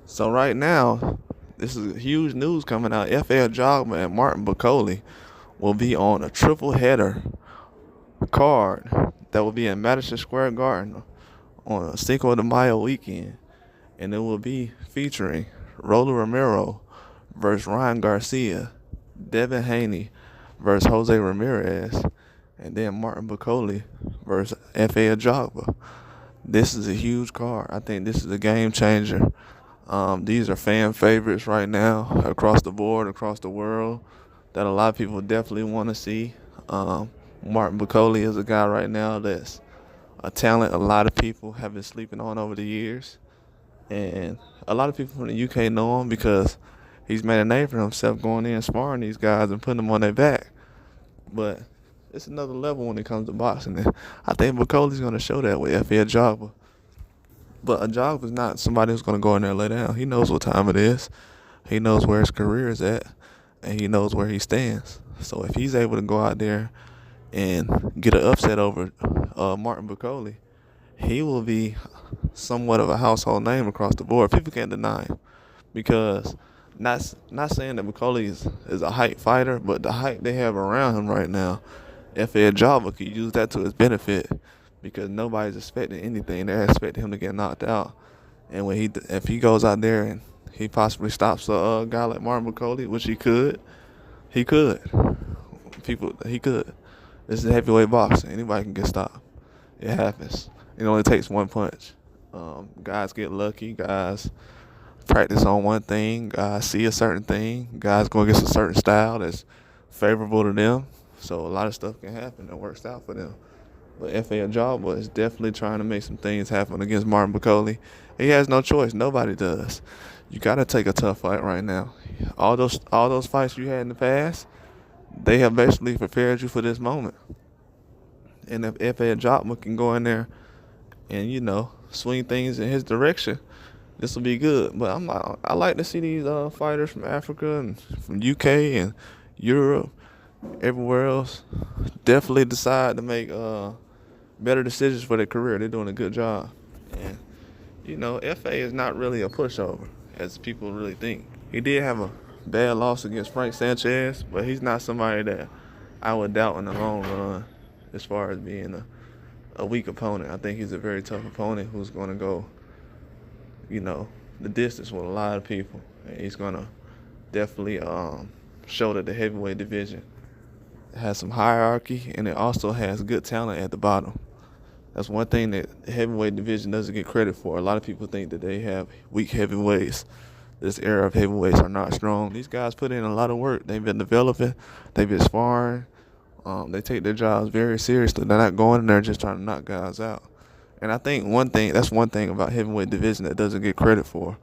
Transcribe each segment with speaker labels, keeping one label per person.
Speaker 1: So right now, this is huge news coming out. F.A. Ajagba and Martin Bakole will be on a triple header card that will be in Madison Square Garden on a Cinco de Mayo weekend, and it will be featuring Roller Romero versus Ryan Garcia, Devin Haney versus Jose Ramirez, and then Martin Bakole versus F.A. Ajagba. This is a huge card. I think this is a game changer. These are fan favorites right now across the board, across the world, that a lot of people definitely want to see. Martin Bakole is a guy right now that's a talent a lot of people have been sleeping on over the years. And a lot of people from the UK know him because he's made a name for himself going in and sparring these guys and putting them on their back. But it's another level when it comes to boxing. And I think Bakole's going to show that with F.A. Ajagba. But Ajagba's not somebody who's going to go in there and lay down. He knows what time it is. He knows where his career is at. And he knows where he stands. So if he's able to go out there and get an upset over Martin Bakole, he will be somewhat of a household name across the board. People can't deny him. Because not saying that Bakole is a hype fighter, but the hype they have around him right now, F.A. Ajagba could use that to his benefit. Because nobody's expecting anything. They're expecting him to get knocked out. And if he goes out there and he possibly stops a guy like Martin Bakole, which he could. He could. This is heavyweight boxing. Anybody can get stopped. It happens. It only takes one punch. Guys get lucky. Guys practice on one thing. Guys see a certain thing. Guys go against a certain style that's favorable to them. So a lot of stuff can happen that works out for them. But F.A. Ajagba is definitely trying to make some things happen against Martin Bakole. He has no choice. Nobody does. You got to take a tough fight right now. All those fights you had in the past, they have basically prepared you for this moment. And if F.A. Ajagba can go in there and swing things in his direction, this will be good. But I like to see these fighters from Africa and from UK and Europe, everywhere else, definitely decide to make better decisions for their career. They're doing a good job. And, F.A. is not really a pushover, as people really think. He did have a bad loss against Frank Sanchez, but he's not somebody that I would doubt in the long run as far as being a weak opponent. I think he's a very tough opponent who's going to go, the distance with a lot of people. And he's going to definitely show that the heavyweight division has some hierarchy, and it also has good talent at the bottom. That's one thing that the heavyweight division doesn't get credit for. A lot of people think that they have weak heavyweights. This era of heavyweights are not strong. These guys put in a lot of work. They've been developing. They've been sparring. They take their jobs very seriously. They're not going in there just trying to knock guys out. And I think that's one thing about heavyweight division that doesn't get credit for.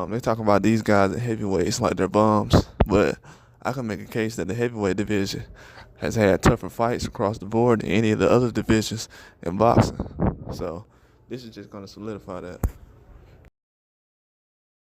Speaker 1: They talk about these guys at heavyweights like they're bums, but I can make a case that the heavyweight division has had tougher fights across the board than any of the other divisions in boxing. So this is just going to solidify that.